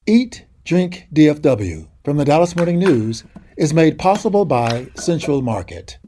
Eat, Drink, DFW from the Dallas Morning News is made possible by Central Market.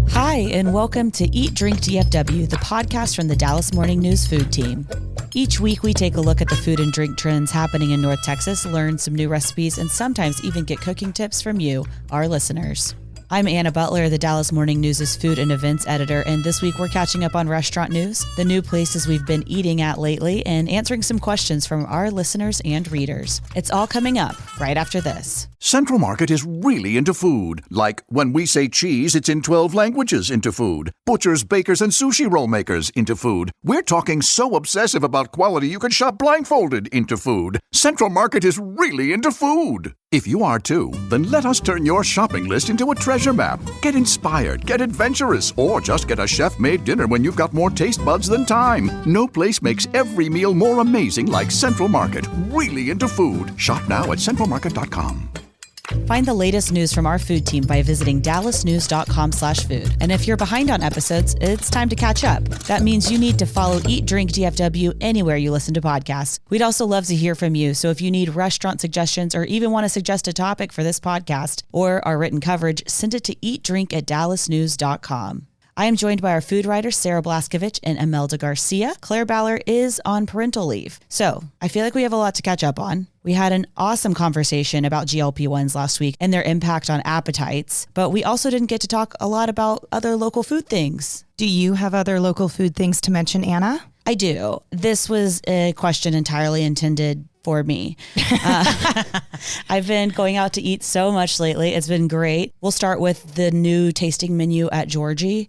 Hi, and welcome to Eat, Drink, DFW, the podcast from the Dallas Morning News food team. Each week, we take a look at the food and drink trends happening in North Texas, learn some new recipes, and sometimes even get cooking tips from you, our listeners. I'm Anna Butler, the Dallas Morning News' food and events editor, and this week we're catching up on restaurant news, the new places we've been eating at lately, and answering some questions from our listeners and readers. It's all coming up right after this. Central Market is really into food. Like when we say cheese, it's in 12 languages into food. Butchers, bakers, and sushi roll makers into food. We're talking so obsessive about quality you can shop blindfolded into food. Central Market is really into food. If you are too, then let us turn your shopping list into a treasure map. Get inspired, get adventurous, or just get a chef-made dinner when you've got more taste buds than time. No place makes every meal more amazing like Central Market. Really into food. Shop now at centralmarket.com. Find the latest news from our food team by visiting dallasnews.com/food. And if you're behind on episodes, it's time to catch up. That means you need to follow Eat, Drink, DFW anywhere you listen to podcasts. We'd also love to hear from you. So if you need restaurant suggestions or even want to suggest a topic for this podcast or our written coverage, send it to eatdrink@dallasnews.com. I am joined by our food writers, Sarah Blaskovich and Imelda Garcia. Claire Baller is on parental leave. So I feel like we have a lot to catch up on. We had an awesome conversation about GLP-1s last week and their impact on appetites, but we also didn't get to talk a lot about other local food things. Do you have other local food things to mention, Anna? I do. This was a question entirely intended for me. I've been going out to eat so much lately. It's been great. We'll start with the new tasting menu at Georgie.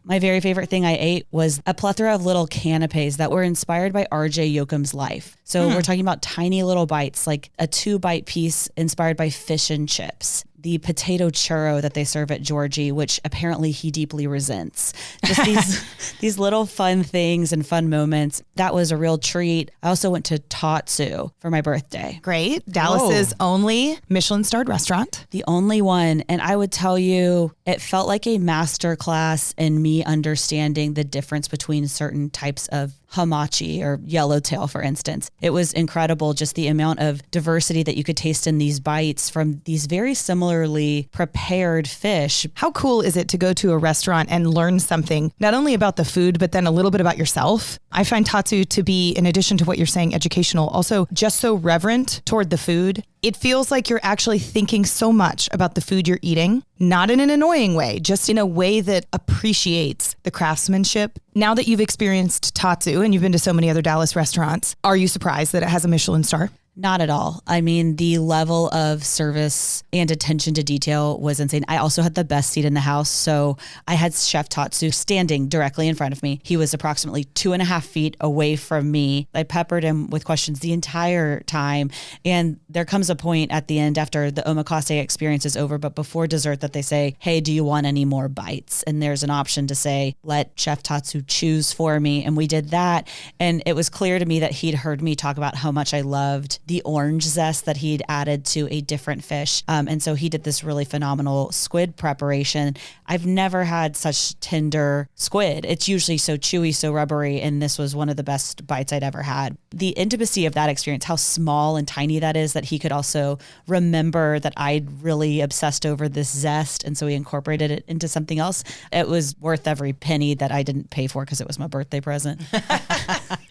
My very favorite thing I ate was a plethora of little canapes that were inspired by R.J. Yoakum's life. So we're talking about tiny little bites, like a 2-bite piece inspired by fish and chips. The potato churro that they serve at Georgie, which apparently he deeply resents. Just these little fun things and fun moments. That was a real treat. I also went to Tatsu for my birthday. Great. Dallas's only Michelin-starred restaurant. The only one. And I would tell you, it felt like a masterclass in me understanding the difference between certain types of hamachi or yellowtail, for instance. It was incredible, just the amount of diversity that you could taste in these bites from these very similarly prepared fish. How cool is it to go to a restaurant and learn something, not only about the food, but then a little bit about yourself? I find Tatsu to be, in addition to what you're saying, educational, also just so reverent toward the food. It feels like you're actually thinking so much about the food you're eating, not in an annoying way, just in a way that appreciates the craftsmanship. Now that you've experienced Tatsu and you've been to so many other Dallas restaurants, are you surprised that it has a Michelin star? Not at all. I mean, the level of service and attention to detail was insane. I also had the best seat in the house. So I had Chef Tatsu standing directly in front of me. He was approximately 2.5 feet away from me. I peppered him with questions the entire time. And there comes a point at the end after the omakase experience is over, but before dessert, that they say, hey, do you want any more bites? And there's an option to say, let Chef Tatsu choose for me. And we did that. And it was clear to me that he'd heard me talk about how much I loved the orange zest that he'd added to a different fish. And so he did this really phenomenal squid preparation. I've never had such tender squid. It's usually so chewy, so rubbery, and this was one of the best bites I'd ever had. The intimacy of that experience, how small and tiny that is, that he could also remember that I'd really obsessed over this zest, and so he incorporated it into something else. It was worth every penny that I didn't pay for because it was my birthday present.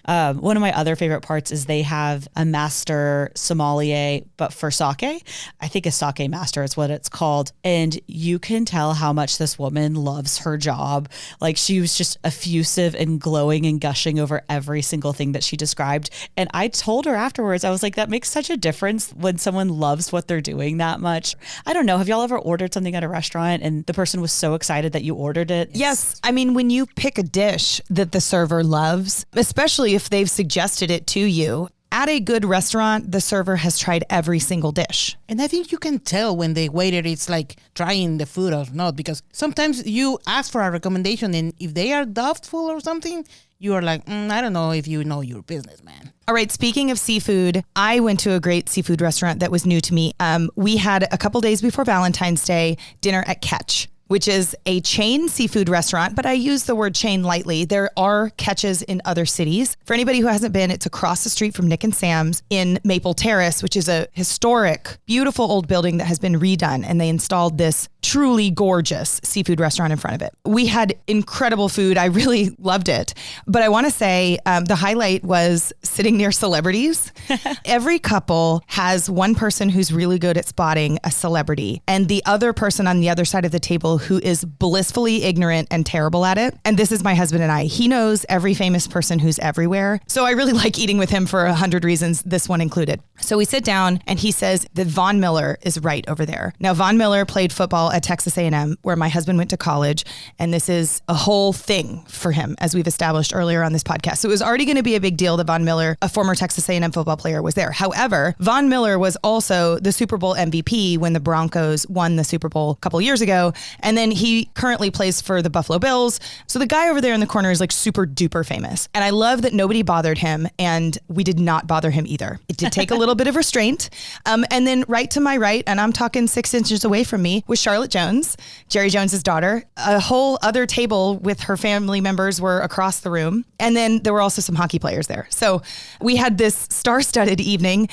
One of my other favorite parts is they have a master sommelier, but for sake. I think a sake master is what it's called. And you can tell how much this woman loves her job. Like, she was just effusive and glowing and gushing over every single thing that she described. And I told her afterwards, I was like, that makes such a difference when someone loves what they're doing that much. I don't know. Have y'all ever ordered something at a restaurant and the person was so excited that you ordered it? Yes. I mean, when you pick a dish that the server loves, especially if they've suggested it to you, at a good restaurant, the server has tried every single dish. And I think you can tell when the waiter is like trying the food or not, because sometimes you ask for a recommendation and if they are doubtful or something, you are like, I don't know if you know your business, man. All right, speaking of seafood, I went to a great seafood restaurant that was new to me. We had a couple days before Valentine's Day dinner at Catch. which is a chain seafood restaurant, but I use the word chain lightly. There are catches in other cities. For anybody who hasn't been, it's across the street from Nick and Sam's in Maple Terrace, which is a historic, beautiful old building that has been redone. And they installed this truly gorgeous seafood restaurant in front of it. We had incredible food. I really loved it. But I want to say the highlight was sitting near celebrities. Every couple has one person who's really good at spotting a celebrity and the other person on the other side of the table who is blissfully ignorant and terrible at it. And this is my husband and I. He knows every famous person who's everywhere. So I really like eating with him for 100 reasons, this one included. So we sit down and he says that Von Miller is right over there. Now, Von Miller played football at Texas A&M, where my husband went to college. And this is a whole thing for him, as we've established earlier on this podcast. So it was already going to be a big deal that Von Miller, a former Texas A&M football player, was there. However, Von Miller was also the Super Bowl MVP when the Broncos won the Super Bowl a couple years ago. And then he currently plays for the Buffalo Bills. So the guy over there in the corner is like super duper famous. And I love that nobody bothered him, and we did not bother him either. It did take a little bit of restraint. And then right to my right, and I'm talking 6 inches away from me, was Charlotte Jones, Jerry Jones's daughter. A whole other table with her family members were across the room. And then there were also some hockey players there. So we had this star-studded evening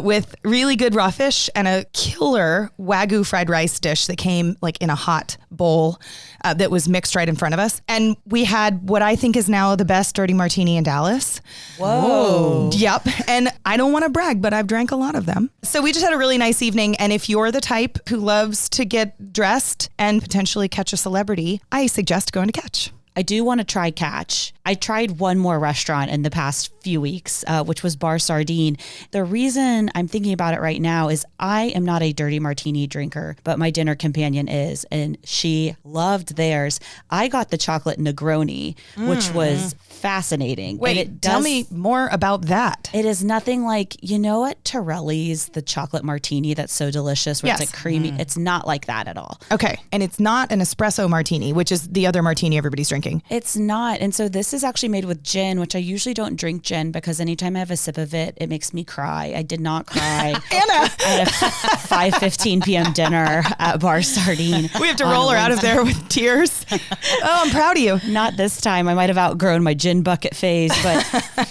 with really good raw fish and a killer Wagyu fried rice dish that came like in a hot bowl that was mixed right in front of us. And we had what I think is now the best dirty martini in Dallas. Whoa. Yep. And I don't want to brag, but I've drank a lot of them. So we just had a really nice evening. And if you're the type who loves to get dressed and potentially catch a celebrity, I suggest going to Catch. I do want to try Catch. I tried one more restaurant in the past few weeks, which was Bar Sardine. The reason I'm thinking about it right now is I am not a dirty martini drinker, but my dinner companion is, and she loved theirs. I got the chocolate Negroni, which was fascinating. Wait, tell me more about that. It is nothing like, you know what, Torelli's, the chocolate martini that's so delicious, where Yes. it's like creamy. It's not like that at all. Okay. And it's not an espresso martini, which is the other martini everybody's drinking. It's not. And so this is actually made with gin, which I usually don't drink gin because anytime I have a sip of it, it makes me cry. I did not cry. Anna! At a 5:15 p.m. dinner at Bar Sardine. We have to roll her out of there with tears. Oh, I'm proud of you. Not this time. I might have outgrown my gin bucket phase, but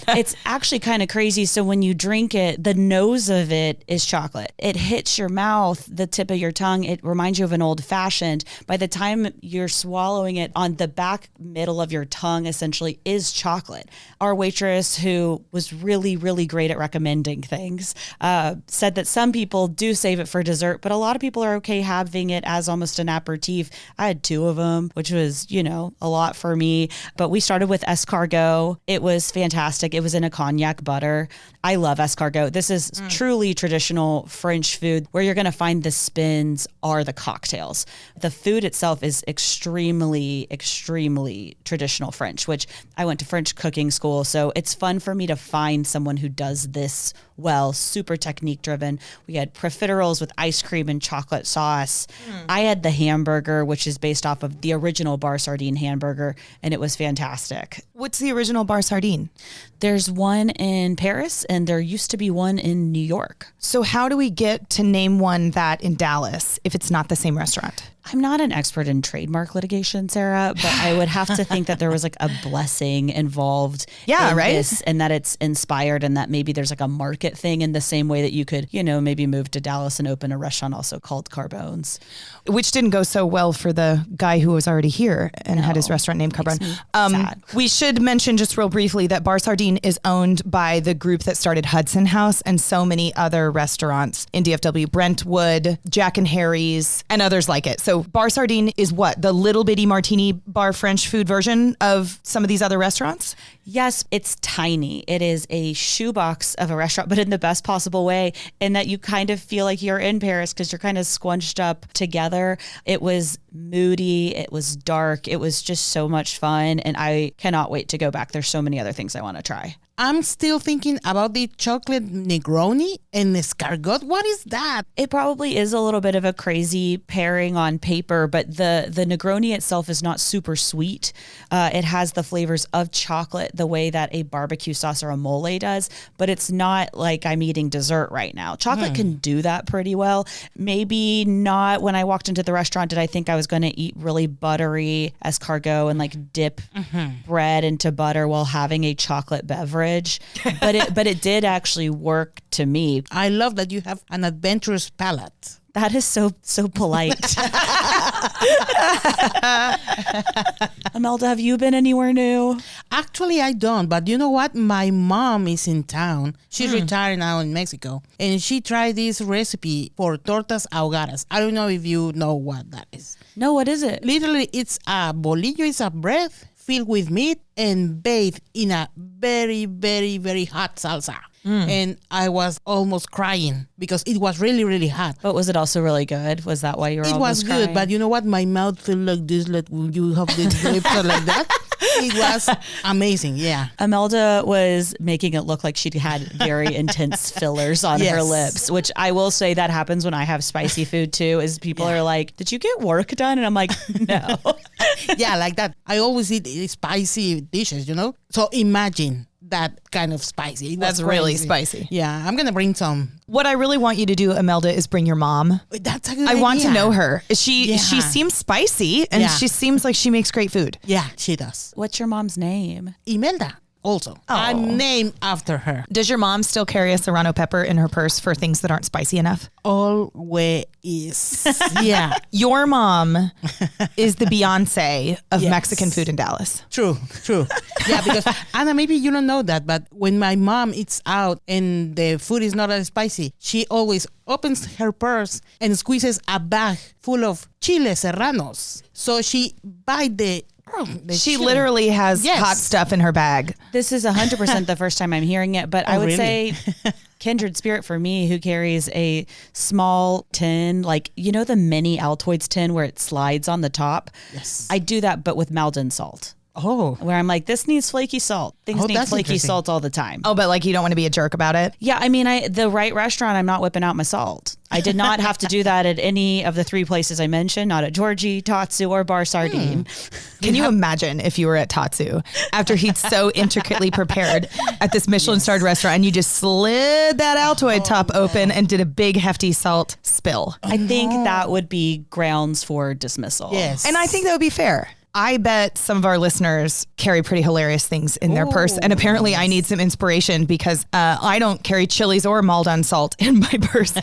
it's actually kind of crazy. So when you drink it, the nose of it is chocolate. It hits your mouth, the tip of your tongue. It reminds you of an old fashioned. By the time you're swallowing it, on the back middle of your tongue essentially is chocolate. Our waitress, who was really, really great at recommending things, said that some people do save it for dessert, but a lot of people are okay having it as almost an aperitif. I had 2 of them, which was, a lot for me. But we started with escargot. It was fantastic. It was in a cognac butter. I love escargot. This is truly traditional French food. Where you're going to find the spins are the cocktails. The food itself is extremely, extremely traditional French, which I went to French cooking school. So it's fun for me to find someone who does this well, super technique driven. We had profiteroles with ice cream and chocolate sauce. I had the hamburger, which is based off of the original Bar Sardine hamburger, and it was fantastic. What's the original Bar Sardine? There's one in Paris, and there used to be one in New York. So how do we get to name one that in Dallas if it's not the same restaurant? I'm not an expert in trademark litigation, Sarah, but I would have to think that there was like a blessing involved in this, and that it's inspired, and that maybe there's like a market thing in the same way that you could, maybe move to Dallas and open a restaurant also called Carbone's. Which didn't go so well for the guy who was already here and had his restaurant named Carbone. Sad. We should mention just real briefly that Bar Sardine is owned by the group that started Hudson House and so many other restaurants in DFW, Brentwood, Jack and Harry's, and others like it. So Bar Sardine is what? The little bitty martini bar French food version of some of these other restaurants? Yes, it's tiny. It is a shoebox of a restaurant, but in the best possible way, in that you kind of feel like you're in Paris because you're kind of squunched up together. It was moody. It was dark. It was just so much fun. And I cannot wait to go back. There's so many other things I want to try. I'm still thinking about the chocolate Negroni and escargot. What is that? It probably is a little bit of a crazy pairing on paper, but the Negroni itself is not super sweet. It has the flavors of chocolate the way that a barbecue sauce or a mole does, but it's not like I'm eating dessert right now. Chocolate can do that pretty well. Maybe not when I walked into the restaurant did I think I was going to eat really buttery escargot and like dip bread into butter while having a chocolate beverage. But it did actually work to me. I love that you have an adventurous palate. That is so polite. Imelda, have you been anywhere new? Actually, I don't. But you know what? My mom is in town. She's retired now in Mexico. And she tried this recipe for tortas ahogadas. I don't know if you know what that is. No, what is it? Literally, it's a bolillo. It's a bread filled with meat and bathed in a very, very, very hot salsa. And I was almost crying because it was really, really hot. But was it also really good? Was that why you were It was almost good, crying? but you know what? My mouth felt like this, like when you have the lips like that. It was amazing, yeah. Imelda was making it look like she'd had very intense fillers on her Yes. lips, which I will say that happens when I have spicy food too, is people are like, did you get work done? And I'm like, no. Yeah, like that. I always eat spicy dishes, you know? So imagine that kind of spicy. It was That's really crazy. spicy. Yeah, I'm going to bring some. What I really want you to do, Imelda, is bring your mom. That's a good I want to idea. know her. She Yeah. seems spicy and Yeah. she seems like she makes great food. Yeah, she does. What's your mom's name? Imelda also. I'm named after her. Does your mom still carry a serrano pepper in her purse for things that aren't spicy enough? Always. Yeah, Your mom is the Beyonce of Yes. Mexican food in Dallas. true. Yeah, because Anna, maybe you don't know that, but when my mom eats out and the food is not as spicy, she always opens her purse and squeezes a bag full of chile serranos. So she buy the She chile. literally has Yes. hot stuff in her bag. This is 100% the first time I'm hearing it, but I would really? say kindred spirit for me who carries a small tin, like, you know, the mini Altoids tin where it slides on the top. Yes. I do that, but with Maldon salt, Oh. where I'm like, this needs flaky salt. Things Oh, need that's flaky interesting. salt all the time. Oh, but like you don't want to be a jerk about it. Yeah, I mean, the right restaurant, I'm not whipping out my salt. I did not have to do that at any of the 3 places I mentioned, not at Georgie, Tatsu, or Bar Sardine. Can you imagine if you were at Tatsu after he'd so intricately prepared at this Michelin-starred restaurant and you just slid that Altoid top open and did a big hefty salt spill? I think that would be grounds for dismissal. Yes. And I think that would be fair. I bet some of our listeners carry pretty hilarious things in their purse. And apparently I need some inspiration because I don't carry chilies or Maldon salt in my purse.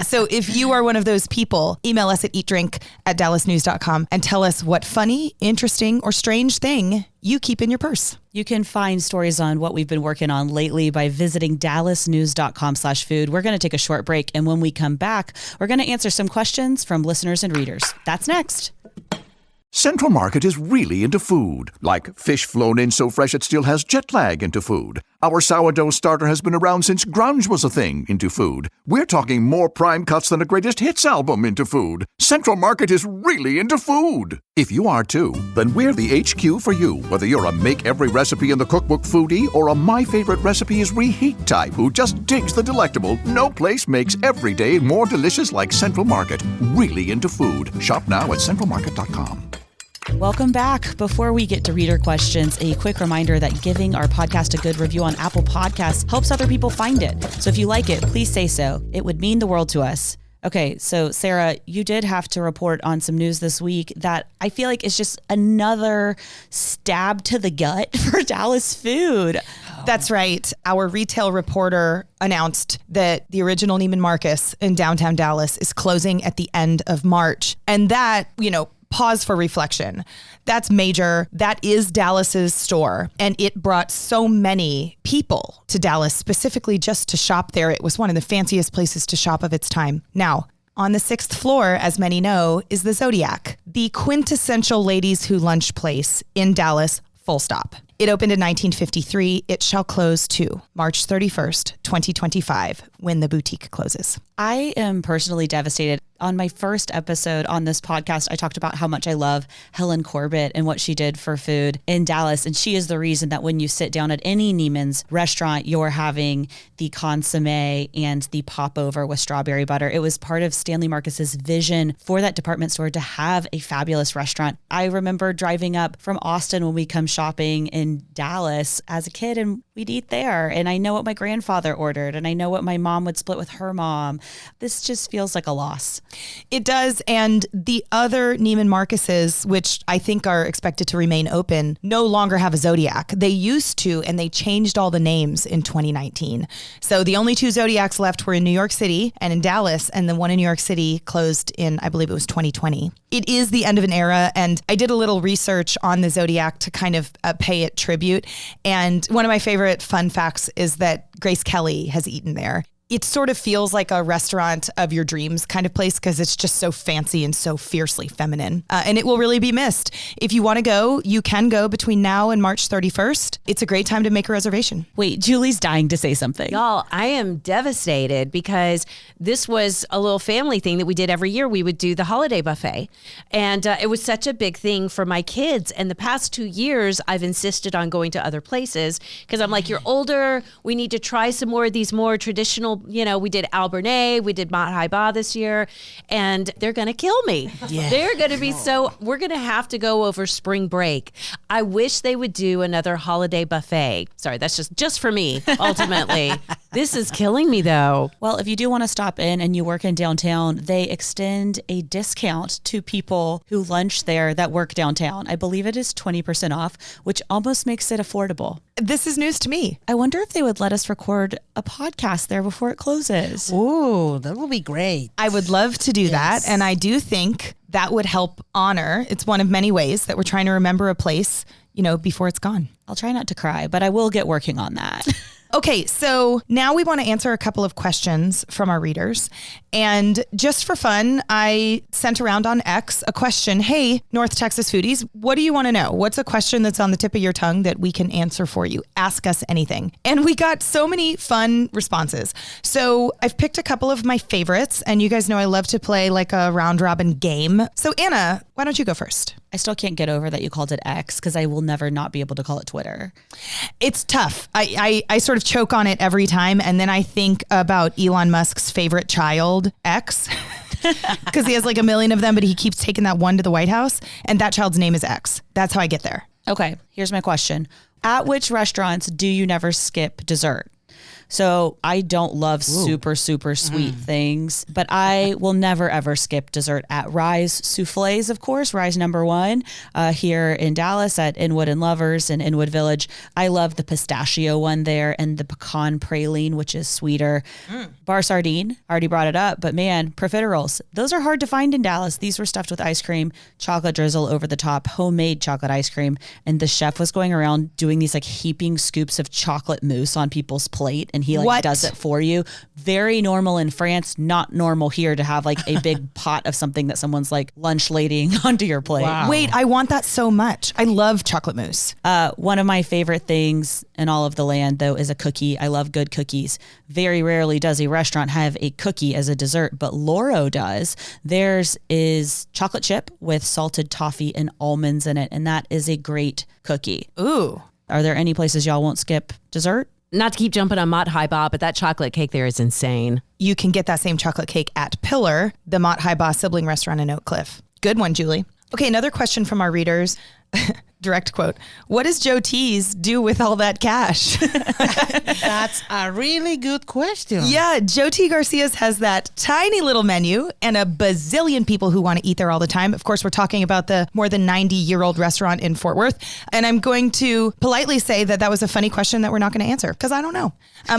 So if you are one of those people, email us at eatdrink@dallasnews.com and tell us what funny, interesting, or strange thing you keep in your purse. You can find stories on what we've been working on lately by visiting dallasnews.com/food. We're going to take a short break. And when we come back, we're going to answer some questions from listeners and readers. That's next. Central Market is really into food, like fish flown in so fresh it still has jet lag into food. Our sourdough starter has been around since grunge was a thing into food. We're talking more prime cuts than a greatest hits album into food. Central Market is really into food. If you are too, then we're the HQ for you. Whether you're a make every recipe in the cookbook foodie or a my favorite recipe is reheat type who just digs the delectable, no place makes every day more delicious like Central Market. Really into food. Shop now at centralmarket.com. Welcome back. Before we get to reader questions, a quick reminder that giving our podcast a good review on Apple Podcasts helps other people find it. So if you like it, please say so. It would mean the world to us. Okay, so Sarah, you did have to report on some news this week that I feel like is just another stab to the gut for Dallas food. That's right. Our retail reporter announced that the original Neiman Marcus in downtown Dallas is closing at the end of March. And that, pause for reflection. That's major. That is Dallas's store. And it brought so many people to Dallas specifically just to shop there. It was one of the fanciest places to shop of its time. Now, on the 6th floor, as many know, is the Zodiac, the quintessential ladies who lunch place in Dallas, full stop. It opened in 1953. It shall close too, March 31st, 2025, when the boutique closes. I am personally devastated. On my first episode on this podcast, I talked about how much I love Helen Corbett and what she did for food in Dallas. And she is the reason that when you sit down at any Neiman's restaurant, you're having the consomme and the popover with strawberry butter. It was part of Stanley Marcus's vision for that department store to have a fabulous restaurant. I remember driving up from Austin when we come shopping in Dallas as a kid, and we'd eat there. And I know what my grandfather ordered, and I know what my mom would split with her mom. This just feels like a loss. It does. And the other Neiman Marcuses, which I think are expected to remain open, no longer have a Zodiac. They used to, and they changed all the names in 2019. So the only two Zodiacs left were in New York City and in Dallas, and the one in New York City closed in, I believe it was 2020. It is the end of an era, and I did a little research on the Zodiac to kind of pay it tribute. And one of my favorite fun facts is that Grace Kelly has eaten there. It sort of feels like a restaurant of your dreams kind of place because it's just so fancy and so fiercely feminine. And it will really be missed. If you want to go, you can go between now and March 31st. It's a great time to make a reservation. Wait, Julie's dying to say something. Y'all, I am devastated because this was a little family thing that we did every year. We would do the holiday buffet. And it was such a big thing for my kids. And the past 2 years, I've insisted on going to other places because I'm like, you're older. We need to try some more of these more traditional. You know, we did Albernay, we did Mott High Ba this year, and they're going to kill me. Yeah. They're going to be we're going to have to go over spring break. I wish they would do another holiday buffet. Sorry, that's just for me, ultimately. This is killing me, though. Well, if you do want to stop in and you work in downtown, they extend a discount to people who lunch there that work downtown. I believe it is 20% off, which almost makes it affordable. This is news to me. I wonder if they would let us record a podcast there before it closes. Ooh, that would be great. I would love to do that. And I do think that would help honor. It's one of many ways that we're trying to remember a place, before it's gone. I'll try not to cry, but I will get working on that. Okay, so now we want to answer a couple of questions from our readers. And just for fun, I sent around on X a question. Hey, North Texas foodies, what do you want to know? What's a question that's on the tip of your tongue that we can answer for you? Ask us anything. And we got so many fun responses. So I've picked a couple of my favorites, and you guys know I love to play like a round robin game. So Anna, why don't you go first? I still can't get over that you called it X because I will never not be able to call it Twitter. It's tough. I sort of choke on it every time. And then I think about Elon Musk's favorite child, X, because he has like a million of them, but he keeps taking that one to the White House. And that child's name is X. That's how I get there. Okay, here's my question. At which restaurants do you never skip dessert? So I don't love super sweet things, but I will never, ever skip dessert at Rise Soufflés, of course, Rise #1 here in Dallas at Inwood and Lovers in Inwood Village. I love the pistachio one there and the pecan praline, which is sweeter. Bar Sardine, already brought it up, but man, profiteroles, those are hard to find in Dallas. These were stuffed with ice cream, chocolate drizzle over the top, homemade chocolate ice cream. And the chef was going around doing these like heaping scoops of chocolate mousse on people's plate. And he does it for you. Very normal in France, not normal here to have like a big pot of something that someone's like lunch ladying onto your plate. Wow. Wait, I want that so much. I love chocolate mousse. One of my favorite things in all of the land, though, is a cookie. I love good cookies. Very rarely does a restaurant have a cookie as a dessert, but Loro does. Theirs is chocolate chip with salted toffee and almonds in it, and that is a great cookie. Ooh. Are there any places y'all won't skip dessert? Not to keep jumping on Mott High Ba, but that chocolate cake there is insane. You can get that same chocolate cake at Pillar, the Mott High Ba sibling restaurant in Oak Cliff. Good one, Julie. Okay, another question from our readers. Direct quote. What does Joe Tease do with all that cash? That's a really good question. Yeah, Joe T. Garcia's has that tiny little menu and a bazillion people who want to eat there all the time. Of course, we're talking about the more than 90-year-old restaurant in Fort Worth. And I'm going to politely say that was a funny question that we're not going to answer because I don't know.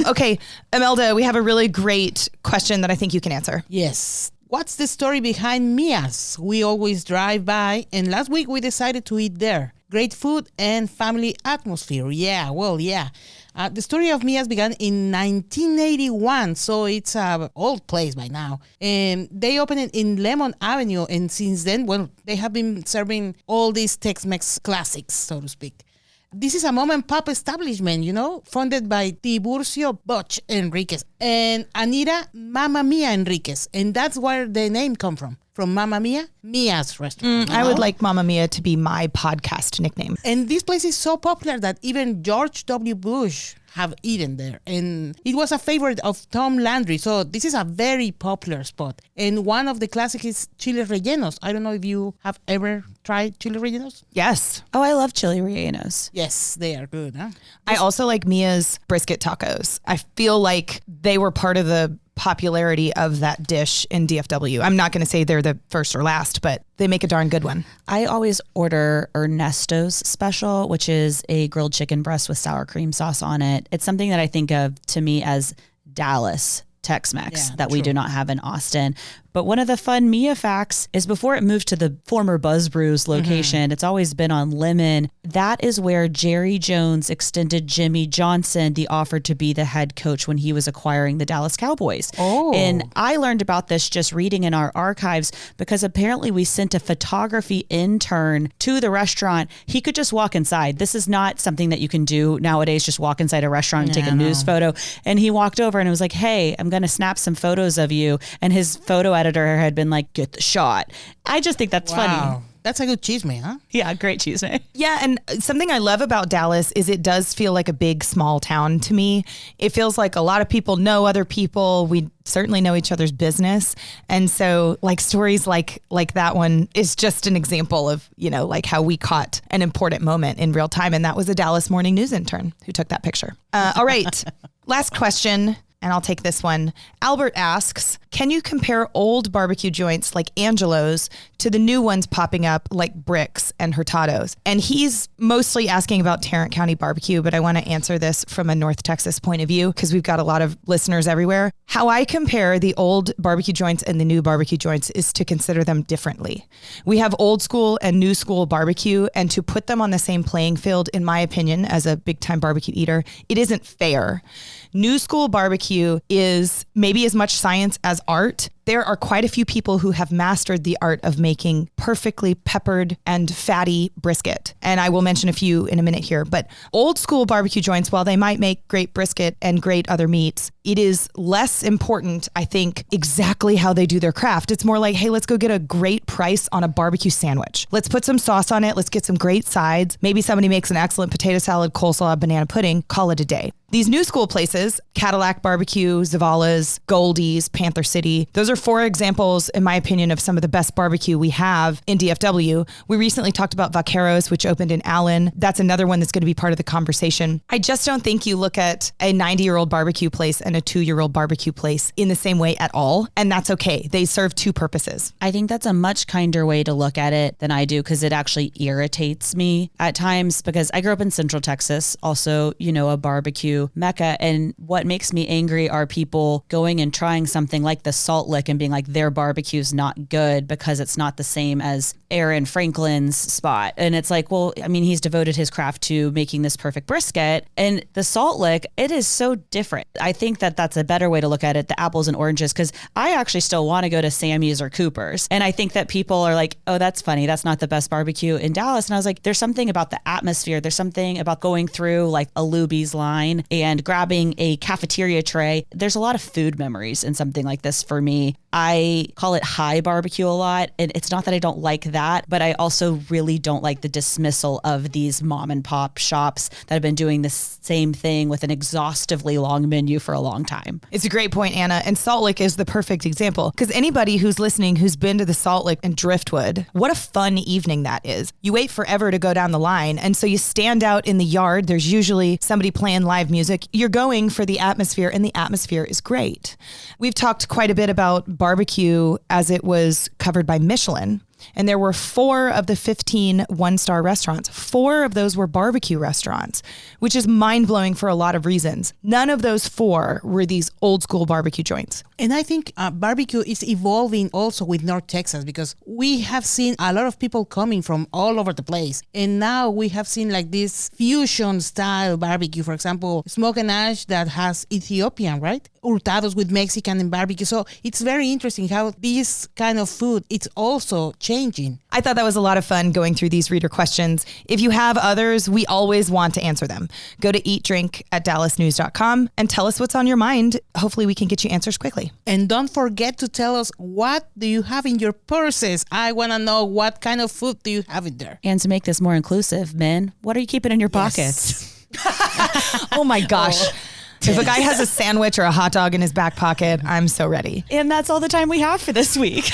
Okay, Imelda, we have a really great question that I think you can answer. Yes. What's the story behind Mia's? We always drive by, and last week we decided to eat there. Great food and family atmosphere. Yeah. The story of Mia's began in 1981, so it's an old place by now. And they opened it in Lemon Avenue, and since then, they have been serving all these Tex-Mex classics, so to speak. This is a mom and pop establishment, funded by Tiburcio Butch Enriquez and Anita Mamma Mia Enriquez. And that's where the name come from Mamma Mia, Mia's restaurant. I would like Mamma Mia to be my podcast nickname. And this place is so popular that even George W. Bush have eaten there. And it was a favorite of Tom Landry. So this is a very popular spot. And one of the classics is chile rellenos. I don't know if you have ever tried chile rellenos. Yes. Oh, I love chili rellenos. Yes, they are good. Huh? I also like Mia's brisket tacos. I feel like they were part of the popularity of that dish in DFW. I'm not going to say they're the first or last, but they make a darn good one. I always order Ernesto's special, which is a grilled chicken breast with sour cream sauce on it. It's something that I think of to me as Dallas Tex-Mex that we do not have in Austin. But one of the fun Mia facts is before it moved to the former Buzz Brews location, it's always been on Lemon. That is where Jerry Jones extended Jimmy Johnson the offer to be the head coach when he was acquiring the Dallas Cowboys. Oh. And I learned about this just reading in our archives because apparently we sent a photography intern to the restaurant. He could just walk inside. This is not something that you can do nowadays, just walk inside a restaurant and take a news photo. And he walked over and it was like, hey, I'm going to snap some photos of you. And his photo editor had been like, get the shot. I just think that's funny. That's a good chisme, huh? Yeah, great chisme. Yeah, and something I love about Dallas is it does feel like a big, small town to me. It feels like a lot of people know other people. We certainly know each other's business. And so like stories like that one is just an example of, like how we caught an important moment in real time. And that was a Dallas Morning News intern who took that picture. All right, last question. And I'll take this one. Albert asks, can you compare old barbecue joints like Angelo's to the new ones popping up like Bricks and Hurtado's? And he's mostly asking about Tarrant County barbecue, but I want to answer this from a North Texas point of view because we've got a lot of listeners everywhere. How I compare the old barbecue joints and the new barbecue joints is to consider them differently. We have old school and new school barbecue, and to put them on the same playing field, in my opinion, as a big time barbecue eater, it isn't fair. New school barbecue is maybe as much science as art. There are quite a few people who have mastered the art of making perfectly peppered and fatty brisket. And I will mention a few in a minute here. But old school barbecue joints, while they might make great brisket and great other meats, it is less important, I think, exactly how they do their craft. It's more like, hey, let's go get a great price on a barbecue sandwich. Let's put some sauce on it. Let's get some great sides. Maybe somebody makes an excellent potato salad, coleslaw, banana pudding. Call it a day. These new school places, Cadillac Barbecue, Zavala's, Goldie's, Panther City, those are 4 examples, in my opinion, of some of the best barbecue we have in DFW. We recently talked about Vaqueros, which opened in Allen. That's another one that's going to be part of the conversation. I just don't think you look at a 90-year-old barbecue place and a 2-year-old barbecue place in the same way at all. And that's okay. They serve 2 purposes. I think that's a much kinder way to look at it than I do because it actually irritates me at times because I grew up in Central Texas, also, a barbecue mecca. And what makes me angry are people going and trying something like the Salt Lick and being like, their barbecue's not good because it's not the same as Aaron Franklin's spot. And it's like, well, I mean, he's devoted his craft to making this perfect brisket. And the Salt Lick, it is so different. I think that that's a better way to look at it, the apples and oranges, because I actually still want to go to Sammy's or Cooper's. And I think that people are like, oh, that's funny. That's not the best barbecue in Dallas. And I was like, there's something about the atmosphere. There's something about going through like a Luby's line and grabbing a cafeteria tray. There's a lot of food memories in something like this for me. I call it high barbecue a lot. And it's not that I don't like that, but I also really don't like the dismissal of these mom and pop shops that have been doing the same thing with an exhaustively long menu for a long time. It's a great point, Anna. And Salt Lick is the perfect example because anybody who's listening who's been to the Salt Lick and Driftwood, what a fun evening that is. You wait forever to go down the line. And so you stand out in the yard. There's usually somebody playing live music. You're going for the atmosphere, and the atmosphere is great. We've talked quite a bit about barbecue as it was covered by Michelin. And there were 4 of the 15 one-star restaurants. 4 of those were barbecue restaurants, which is mind-blowing for a lot of reasons. None of those 4 were these old school barbecue joints. And I think barbecue is evolving also with North Texas because we have seen a lot of people coming from all over the place. And now we have seen like this fusion style barbecue, for example, Smoke and Ash that has Ethiopian, right? Hurtados with Mexican and barbecue. So it's very interesting how this kind of food, it's also changing. I thought that was a lot of fun going through these reader questions. If you have others, we always want to answer them. Go to eatdrink@dallasnews.com and tell us what's on your mind. Hopefully we can get you answers quickly. And don't forget to tell us, what do you have in your purses? I want to know what kind of food do you have in there. And to make this more inclusive, men, what are you keeping in your pockets? Oh my gosh. If a guy has a sandwich or a hot dog in his back pocket, I'm so ready. And that's all the time we have for this week.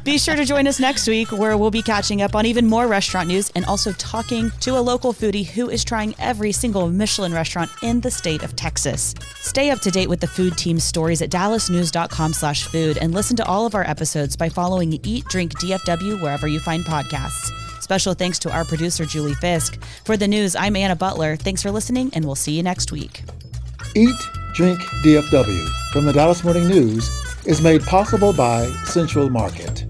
Be sure to join us next week, where we'll be catching up on even more restaurant news and also talking to a local foodie who is trying every single Michelin restaurant in the state of Texas. Stay up to date with the food team's stories at dallasnews.com/food and listen to all of our episodes by following Eat Drink DFW wherever you find podcasts. Special thanks to our producer, Julie Fisk. For the news, I'm Anna Butler. Thanks for listening, and we'll see you next week. Eat, Drink, DFW from the Dallas Morning News is made possible by Central Market.